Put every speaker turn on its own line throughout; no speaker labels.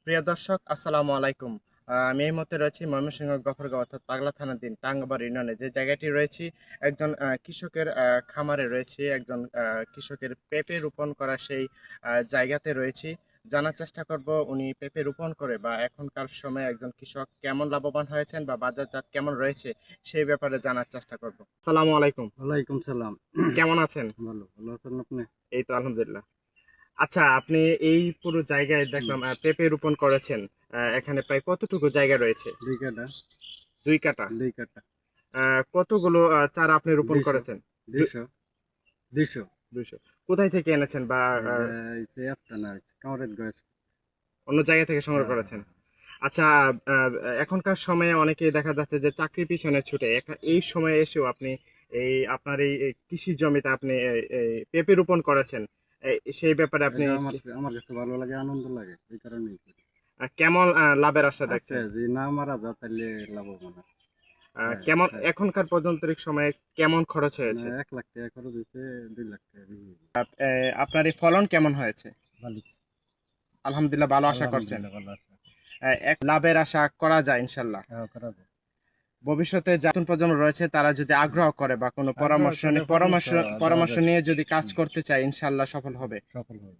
প্রিয় দর্শক, আসসালামু আলাইকুম। আমি এই মুহূর্তে রয়েছি ময়মনসিংহ গফরগাঁও অর্থাৎ পাগলা থানাধীন টাঙ্গাবার ইউনিয়নে যে জায়গাটি রয়েছি একজন কৃষকের খামারে রয়েছি, একজন কৃষকের পেঁপে রোপণ করা সেই জায়গাতে রয়েছি। জানার চেষ্টা করব উনি পেঁপে রোপণ করে বা এখনকার সময়ে একজন কৃষক কেমন লাভবান হয়েছেন বা বাজারজাত কেমন রয়েছে সেই ব্যাপারে জানার চেষ্টা করব। আসসালামু আলাইকুম।
ওয়ালাইকুম সালাম।
কেমন আছেন?
ভালো আছেন আপনি?
এই তো আলহামদুলিল্লাহ। আচ্ছা, আপনি এই পুরো জায়গায়
হুম,
দেখলাম পেঁপে রোপণ করেছেন। এখানে প্রায় কতটুকু জায়গা রয়েছে?
২ কাঠা,
২ কাঠা।
২ কাঠা,
কতগুলো চারা আপনি রোপণ
২০০,
করেছেন? দু
২০০, ২০০।
২০০। কোথায় থেকে এনেছেন বা আ
এইটা হইছে আস্তানা হইছে, কামারের গয়ের।
অন্য জায়গা থেকে সংগ্রহ
হ্যাঁ, হ্যাঁ,
করেছেন?
হ্যাঁ।
আচ্ছা, আ এখনকার সময়ে অনেকেই দেখা যাচ্ছে যে চাকরির পিছনে ছুটে। এই সময়ে এসেও আপনি আপনার এই কৃষি জমিতে আপনি এই পেঁপে রোপণ করেছেন। সেই ব্যাপারে আপনি
এটা আমার আমার কাছে ভালো লাগে, আনন্দ লাগে। এই কারণেই করি।
কেমন লাভের আশা
আছে
দেখছেন?
যদি না মারা যায় তাইলে লাভবান আছে। হ্যাঁ,
কেমন
হ্যাঁ।
এখনকার পর্যন্তরিক সময়ে কেমন খরচ
না
হয়েছে?
১,০০,০০০ টাকা খরচ হইছে, ২,০০,০০০ টাকা বিক্রি হইছে।
আপনার এই ফলন কেমন হয়েছে?
ভালো হইছে।
আলহামদুলিল্লাহ, ভালো আশা করছেন।
আলহামদুলিল্লাহ ভালো আছে।
এক লাভের আশা করা যায় ইনশাল্লাহ।
হ্যাঁ, করা যায়।
ভবিষ্যতে যে নতুন প্রজন্ম রয়েছে তারা যদি
হুম।
আগ্রহ করে বা কোনো
আগ্রহ করলে পরামর্শ দেওয়া
পরামর্শ
যাবে।
নিয়ে যদি কাজ
হুম,
করতে চায় ইনশাল্লাহ সফল
হুম,
হবে।
সফল হবে।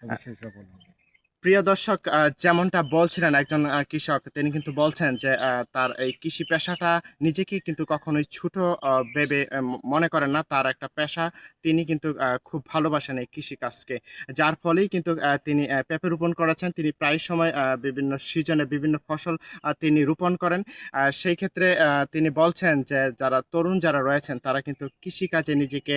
অবশ্যই সফল হবে।
প্রিয় দর্শক, যেমনটা বলছিলেন একজন কৃষক, তিনি কিন্তু বলছেন যে তার এই কৃষি পেশাটা নিজেকে কিন্তু কখনোই ছোট ভেবে মনে করেন না। তার একটা পেশা, তিনি কিন্তু খুব ভালোবাসেন এই কৃষিকাজকে। যার ফলেই কিন্তু তিনি পেঁপে রোপণ করেছেন। তিনি প্রায় সময় বিভিন্ন সিজনে বিভিন্ন ফসল তিনি রোপণ করেন। সেই ক্ষেত্রে তিনি বলছেন যে যারা তরুণ রয়েছেন তারা কিন্তু কৃষিকাজে নিজেকে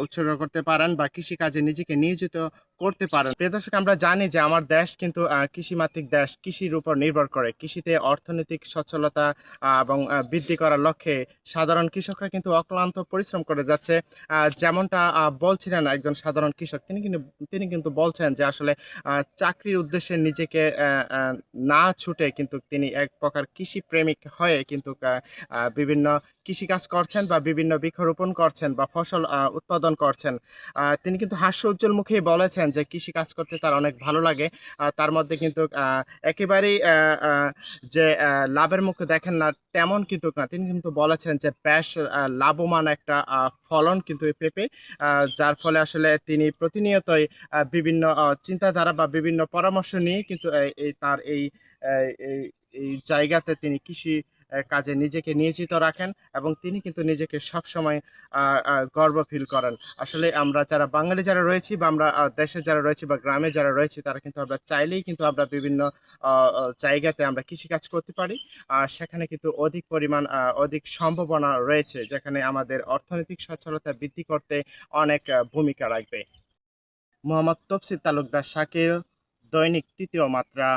উৎসর্গ করতে পারেন বা কৃষিকাজে নিজেকে নিয়োজিত করতে পারেন। প্রিয় দর্শক, আমরা জানি যে আমার দেশ কিন্তু কৃষিমাত্রিক দেশ, কৃষির উপর নির্ভর করে। কৃষিতে অর্থনৈতিক সচ্ছলতা এবং বৃদ্ধি করার লক্ষ্যে সাধারণ কৃষকরা কিন্তু অক্লান্ত পরিশ্রম করে যাচ্ছে। যেমনটা বলছিলেন একজন সাধারণ কৃষক, তিনি কিন্তু বলছেন যে আসলে চাকরির উদ্দেশ্যে নিজেকে না ছুটে কিন্তু তিনি এক প্রকার কৃষি প্রেমিক হয়ে কিন্তু বিভিন্ন কৃষিকাজ করছেন বা বিভিন্ন বৃক্ষরোপণ করছেন বা ফসল উৎপাদন করছেন। তিনি কিন্তু হাস্য উজ্জ্বল মুখেই বলেছেন যে কৃষি কাজ করতে তার অনেক ভালো লাগে। তার মধ্যে কিন্তু একেবারেই যে লাভের মুখ দেখেন না তেমন কিন্তু না। তিনি কিন্তু বলেছেন যে বেশ লাভবান একটা ফলন কিন্তু এই পেঁপে, যার ফলে আসলে তিনি প্রতিনিয়তই বিভিন্ন চিন্তাধারা বা বিভিন্ন পরামর্শ নিয়ে কিন্তু তার এই এই জায়গাতে তিনি কৃষি কাজে নিজেকে নিয়োজিত রাখেন এবং তিনি কিন্তু নিজেকে সবসময় গর্ব ফিল করেন। আসলে আমরা যারা বাঙালি যারা রয়েছি বা আমরা দেশে যারা রয়েছি বা গ্রামে যারা রয়েছি তারা কিন্তু আমরা চাইলেই কিন্তু আমরা বিভিন্ন জায়গাতে আমরা কৃষিকাজ করতে পারি। সেখানে কিন্তু অধিক পরিমাণ অধিক সম্ভাবনা রয়েছে যেখানে আমাদের অর্থনৈতিক সচ্ছলতা বৃদ্ধি করতে অনেক ভূমিকা রাখবে। মোহাম্মদ তফসির তালুকদার শাকিল, দৈনিক তৃতীয় মাত্রা।